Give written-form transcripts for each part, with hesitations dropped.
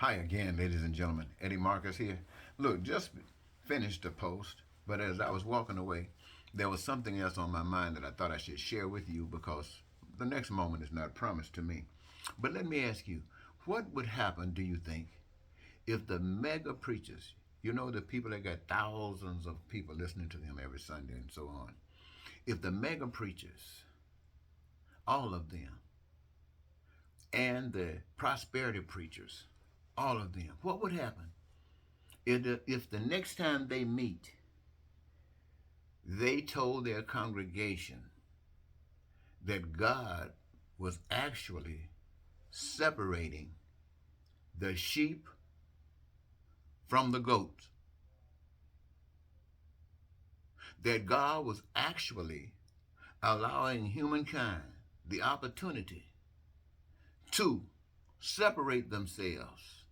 Hi again, ladies and gentlemen. Eddie Marcus here. Look, just finished the post, but as I was walking away, there was something else on my mind that I thought I should share with you because the next moment is not promised to me. But let me ask you, what would happen, do you think, if the mega preachers, you know, the people that got thousands of people listening to them every Sunday and so on, if the mega preachers, all of them, and the prosperity preachers, all of them, what would happen if the next time they meet, they told their congregation that God was actually separating the sheep from the goats, that God was actually allowing humankind the opportunity to separate themselves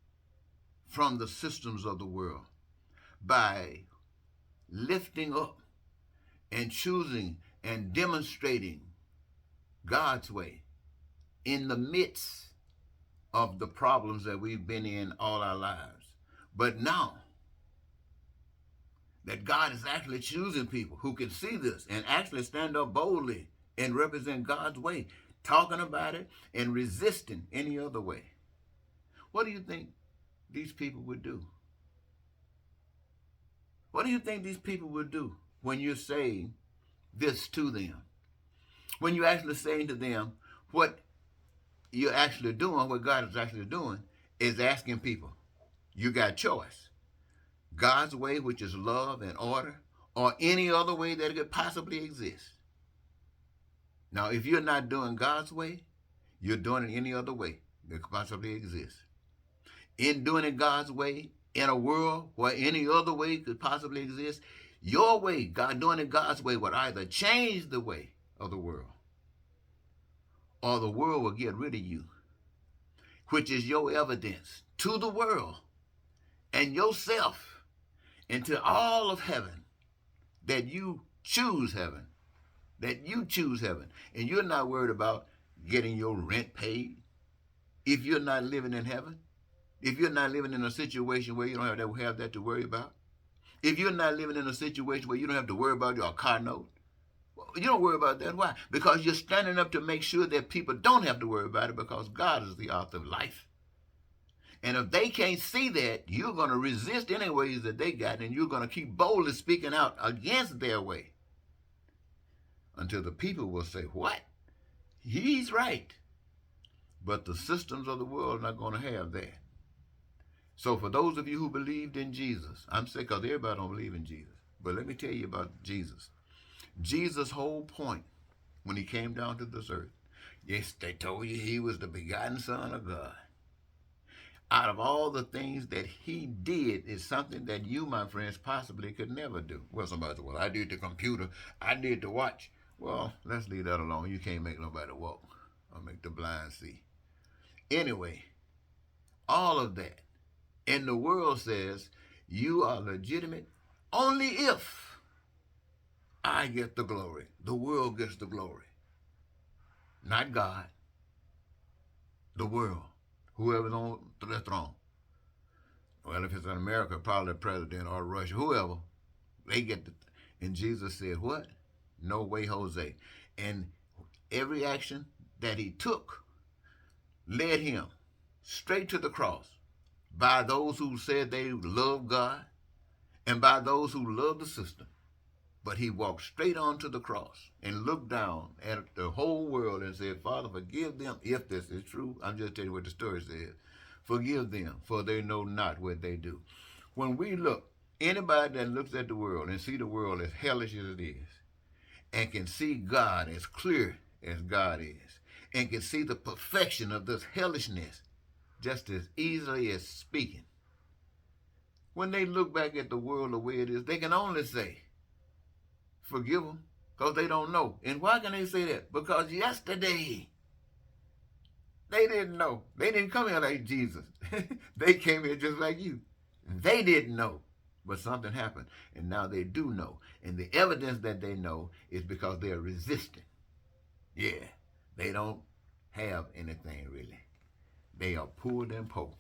from the systems of the world by lifting up and choosing and demonstrating God's way in the midst of the problems that we've been in all our lives. But now that God is actually choosing people who can see this and actually stand up boldly and represent God's way, talking about it and resisting any other way, what do you think these people would do? What do you think these people would do when you're saying this to them? When you're actually saying to them what you're actually doing, what God is actually doing, is asking people, you got choice. God's way, which is love and order, or any other way that it could possibly exist. Now, if you're not doing God's way, you're doing it any other way that could possibly exist. In doing it God's way, in a world where any other way could possibly exist, your way, God doing it God's way, would either change the way of the world, or the world will get rid of you, which is your evidence to the world and yourself and to all of heaven that you choose heaven, and you're not worried about getting your rent paid if you're not living in heaven, if you're not living in a situation where you don't have that to worry about, if you're not living in a situation where you don't have to worry about your car note. You don't worry about that. Why? Because you're standing up to make sure that people don't have to worry about it, because God is the author of life. And if they can't see that, you're going to resist any ways that they got, and you're going to keep boldly speaking out against their way until the people will say, what? He's right. But the systems of the world are not going to have that. So for those of you who believed in Jesus, I'm saying because everybody don't believe in Jesus, but let me tell you about Jesus. Jesus' whole point when he came down to this earth, yes, they told you he was the begotten Son of God. Out of all the things that he did is something that you, my friends, possibly could never do. Well, somebody said, well, I did the computer, I did the watch. Well, let's leave that alone. You can't make nobody walk or make the blind see. Anyway, all of that. And the world says you are legitimate only if I get the glory. The world gets the glory. Not God. The world. Whoever's on the throne. Well, if it's in America, probably the president or Russia, whoever, they get the. And Jesus said, what? No way, Jose. And every action that he took led him straight to the cross by those who said they love God and by those who love the system. But he walked straight onto the cross and looked down at the whole world and said, Father, forgive them if this is true. I'm just telling you what the story says. Forgive them, for they know not what they do. When we look, anybody that looks at the world and see the world as hellish as it is, and can see God as clear as God is, and can see the perfection of this hellishness just as easily as speaking, when they look back at the world the way it is, they can only say, forgive them, because they don't know. And why can they say that? Because yesterday, they didn't know. They didn't come here like Jesus. They came here just like you. They didn't know. But something happened. And now they do know. And the evidence that they know is because they're resisting. Yeah. They don't have anything really. They are poor than poor.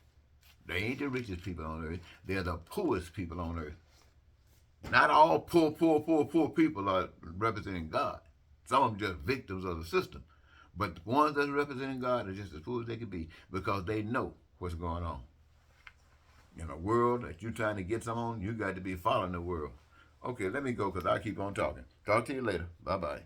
They ain't the richest people on earth. They're the poorest people on earth. Not all poor people are representing God. Some of them just victims of the system. But the ones that's representing God are just as poor as they can be because they know what's going on. In a world that you're trying to get some on, you got to be following the world. Okay, let me go because I keep on talking. Talk to you later. Bye-bye.